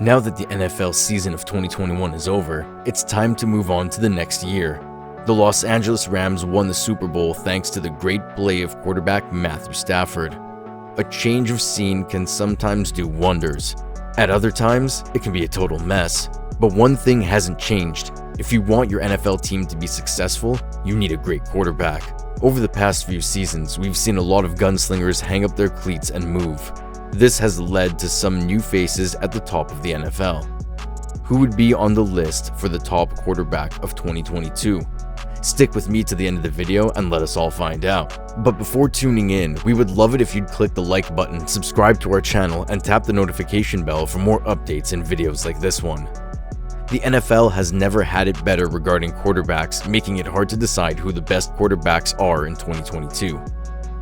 Now that the NFL season of 2021 is over, it's time to move on to the next year. The Los Angeles Rams won the Super Bowl thanks to the great play of quarterback Matthew Stafford. A change of scene can sometimes do wonders. At other times, it can be a total mess. But one thing hasn't changed. If you want your NFL team to be successful, you need a great quarterback. Over the past few seasons, we've seen a lot of gunslingers hang up their cleats and move. This has led to some new faces at the top of the NFL. Who would be on the list for the top quarterback of 2022? Stick with me to the end of the video and let us all find out. But before tuning in, we would love it if you'd click the like button, subscribe to our channel, and tap the notification bell for more updates and videos like this one. The NFL has never had it better regarding quarterbacks, making it hard to decide who the best quarterbacks are in 2022.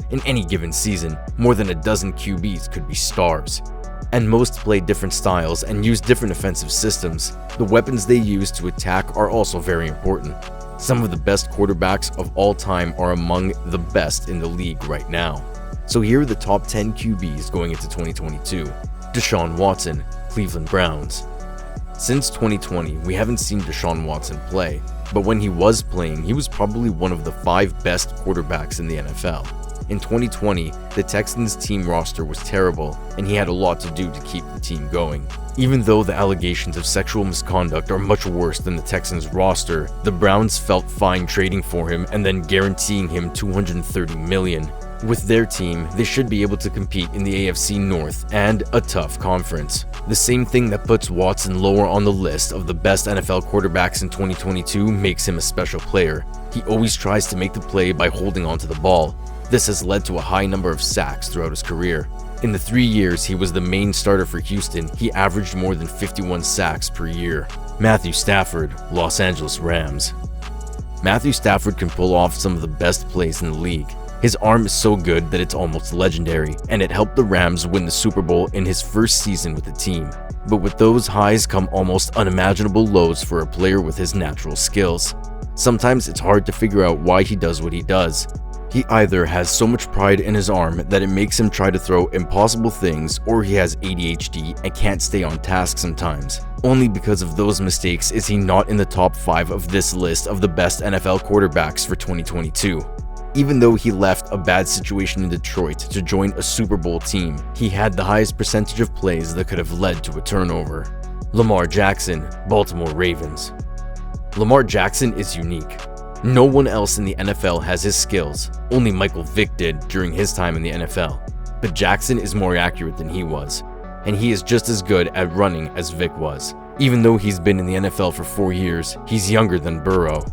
In any given season, more than a dozen QBs could be stars. And most play different styles and use different offensive systems. The weapons they use to attack are also very important. Some of the best quarterbacks of all time are among the best in the league right now. So here are the top 10 QBs going into 2022. Deshaun Watson, Cleveland Browns. Since 2020, we haven't seen Deshaun Watson play, but when he was playing, he was probably one of the 5 best quarterbacks in the NFL. In 2020, the Texans' team roster was terrible, and he had a lot to do to keep the team going. Even though the allegations of sexual misconduct are much worse than the Texans' roster, the Browns felt fine trading for him and then guaranteeing him $230 million. With their team, they should be able to compete in the AFC North and a tough conference. The same thing that puts Watson lower on the list of the best NFL quarterbacks in 2022 makes him a special player. He always tries to make the play by holding onto the ball. This has led to a high number of sacks throughout his career. In the 3 years he was the main starter for Houston, he averaged more than 51 sacks per year. Matthew Stafford, Los Angeles Rams. Matthew Stafford can pull off some of the best plays in the league. His arm is so good that it's almost legendary, and it helped the Rams win the Super Bowl in his first season with the team. But with those highs come almost unimaginable lows for a player with his natural skills. Sometimes it's hard to figure out why he does what he does. He either has so much pride in his arm that it makes him try to throw impossible things, or he has ADHD and can't stay on task sometimes. Only because of those mistakes is he not in the top 5 of this list of the best NFL quarterbacks for 2022. Even though he left a bad situation in Detroit to join a Super Bowl team, he had the highest percentage of plays that could have led to a turnover. Lamar Jackson, Baltimore Ravens. Lamar Jackson is unique. No one else in the NFL has his skills, only Michael Vick did during his time in the NFL. But Jackson is more accurate than he was, and he is just as good at running as Vick was. Even though he's been in the NFL for 4 years, he's younger than Burrow.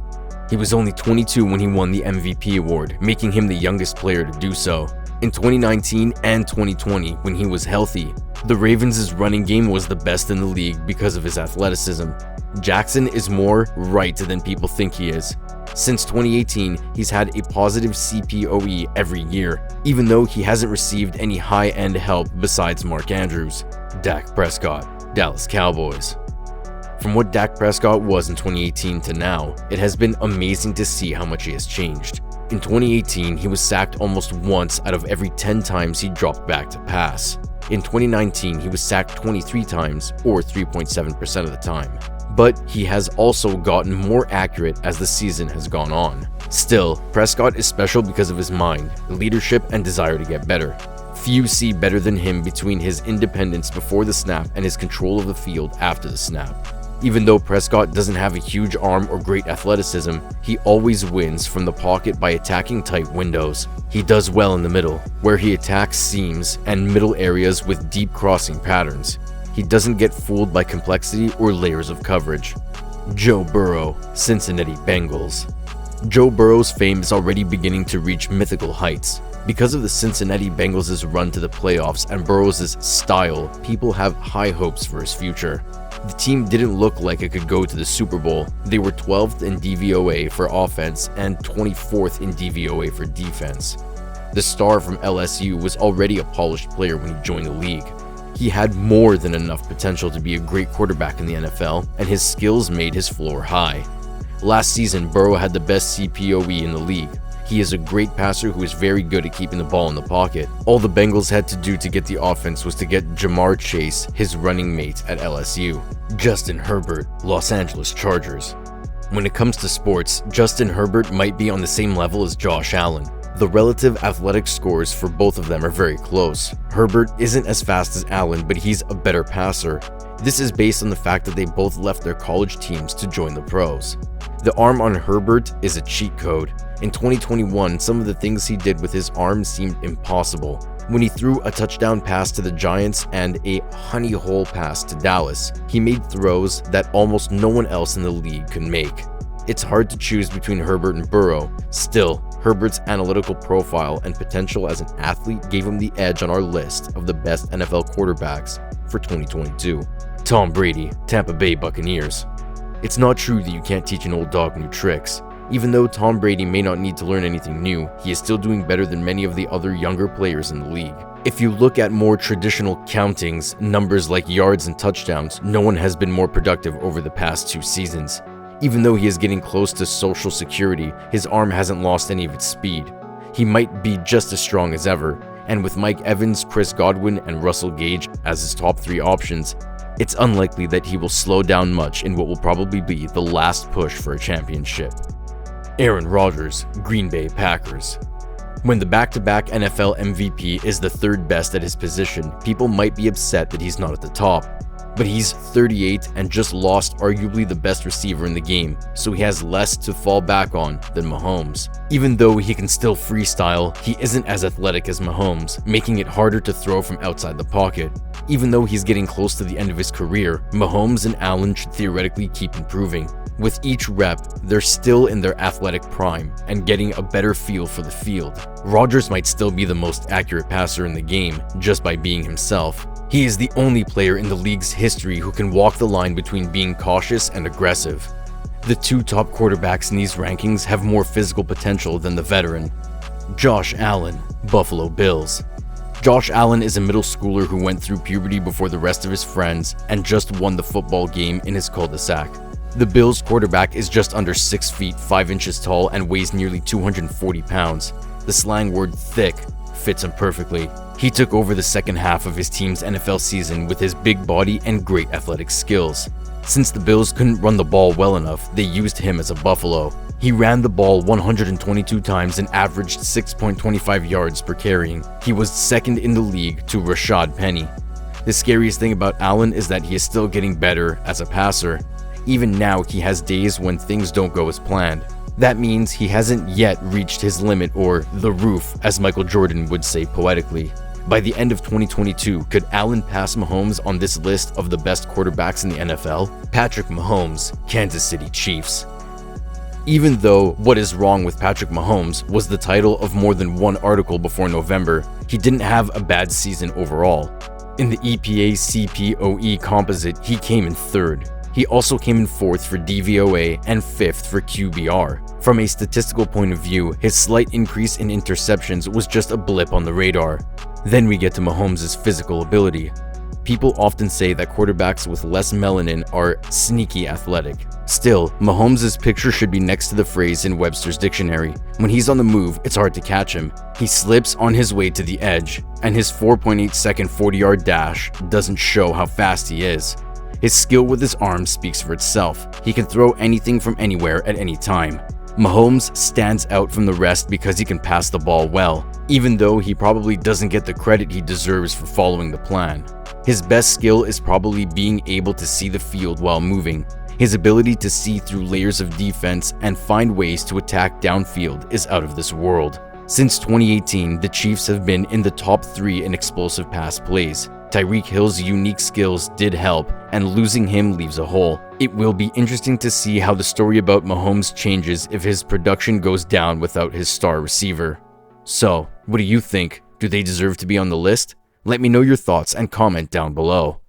He was only 22 when he won the MVP award, making him the youngest player to do so. In 2019 and 2020, when he was healthy, the Ravens' running game was the best in the league because of his athleticism. Jackson is more right than people think he is. Since 2018, he's had a positive CPOE every year, even though he hasn't received any high-end help besides Mark Andrews. Dak Prescott, Dallas Cowboys. From what Dak Prescott was in 2018 to now, it has been amazing to see how much he has changed. In 2018, he was sacked almost once out of every 10 times he dropped back to pass. In 2019, he was sacked 23 times, or 3.7% of the time. But he has also gotten more accurate as the season has gone on. Still, Prescott is special because of his mind, leadership, and desire to get better. Few see better than him between his independence before the snap and his control of the field after the snap. Even though Prescott doesn't have a huge arm or great athleticism, he always wins from the pocket by attacking tight windows. He does well in the middle, where he attacks seams and middle areas with deep crossing patterns. He doesn't get fooled by complexity or layers of coverage. Joe Burrow, Cincinnati Bengals. Joe Burrow's fame is already beginning to reach mythical heights. Because of the Cincinnati Bengals' run to the playoffs and Burrow's style, people have high hopes for his future. The team didn't look like it could go to the Super Bowl. They were 12th in DVOA for offense and 24th in DVOA for defense. The star from LSU was already a polished player when he joined the league. He had more than enough potential to be a great quarterback in the NFL, and his skills made his floor high. Last season, Burrow had the best CPOE in the league. He is a great passer who is very good at keeping the ball in the pocket. All the Bengals had to do to get the offense was to get Ja'Marr Chase, his running mate at LSU. Justin Herbert, Los Angeles Chargers. When it comes to sports, Justin Herbert might be on the same level as Josh Allen. The relative athletic scores for both of them are very close. Herbert isn't as fast as Allen, but he's a better passer. This is based on the fact that they both left their college teams to join the pros. The arm on Herbert is a cheat code. In 2021, some of the things he did with his arm seemed impossible. When he threw a touchdown pass to the Giants and a honey hole pass to Dallas, he made throws that almost no one else in the league could make. It's hard to choose between Herbert and Burrow. Still, Herbert's analytical profile and potential as an athlete gave him the edge on our list of the best NFL quarterbacks for 2022. Tom Brady, Tampa Bay Buccaneers. It's not true that you can't teach an old dog new tricks. Even though Tom Brady may not need to learn anything new, he is still doing better than many of the other younger players in the league. If you look at more traditional countings, numbers like yards and touchdowns, no one has been more productive over the past 2 seasons. Even though he is getting close to social security, his arm hasn't lost any of its speed. He might be just as strong as ever, and with Mike Evans, Chris Godwin, and Russell Gage as his top 3 options, it's unlikely that he will slow down much in what will probably be the last push for a championship. Aaron Rodgers, Green Bay Packers. When the back-to-back NFL MVP is the 3rd best at his position, people might be upset that he's not at the top. But he's 38 and just lost arguably the best receiver in the game, so he has less to fall back on than Mahomes. Even though he can still freestyle, he isn't as athletic as Mahomes, making it harder to throw from outside the pocket. Even though he's getting close to the end of his career, Mahomes and Allen should theoretically keep improving. With each rep, they're still in their athletic prime and getting a better feel for the field. Rodgers might still be the most accurate passer in the game just by being himself. He is the only player in the league's history who can walk the line between being cautious and aggressive. The 2 top quarterbacks in these rankings have more physical potential than the veteran. Josh Allen, Buffalo Bills. Josh Allen is a middle schooler who went through puberty before the rest of his friends and just won the football game in his cul-de-sac. The Bills quarterback is just under 6 feet 5 inches tall and weighs nearly 240 pounds. The slang word thick fits him perfectly. He took over the second half of his team's NFL season with his big body and great athletic skills. Since the Bills couldn't run the ball well enough, they used him as a buffalo. He ran the ball 122 times and averaged 6.25 yards per carrying. He was second in the league to Rashad Penny. The scariest thing about Allen is that he is still getting better as a passer. Even now, he has days when things don't go as planned. That means he hasn't yet reached his limit, or the roof, as Michael Jordan would say poetically. By the end of 2022, could Allen pass Mahomes on this list of the best quarterbacks in the NFL? Patrick Mahomes, Kansas City Chiefs. Even though What is Wrong with Patrick Mahomes was the title of more than one article before November, he didn't have a bad season overall. In the EPA CPOE composite, he came in 3rd. He also came in 4th for DVOA and 5th for QBR. From a statistical point of view, his slight increase in interceptions was just a blip on the radar. Then we get to Mahomes' physical ability. People often say that quarterbacks with less melanin are sneaky athletic. Still, Mahomes' picture should be next to the phrase in Webster's dictionary. When he's on the move, it's hard to catch him. He slips on his way to the edge, and his 4.8-second 40-yard dash doesn't show how fast he is. His skill with his arms speaks for itself. He can throw anything from anywhere at any time. Mahomes stands out from the rest because he can pass the ball well, even though he probably doesn't get the credit he deserves for following the plan. His best skill is probably being able to see the field while moving. His ability to see through layers of defense and find ways to attack downfield is out of this world. Since 2018, the Chiefs have been in the top 3 in explosive pass plays. Tyreek Hill's unique skills did help, and losing him leaves a hole. It will be interesting to see how the story about Mahomes changes if his production goes down without his star receiver. So, what do you think? Do they deserve to be on the list? Let me know your thoughts and comment down below.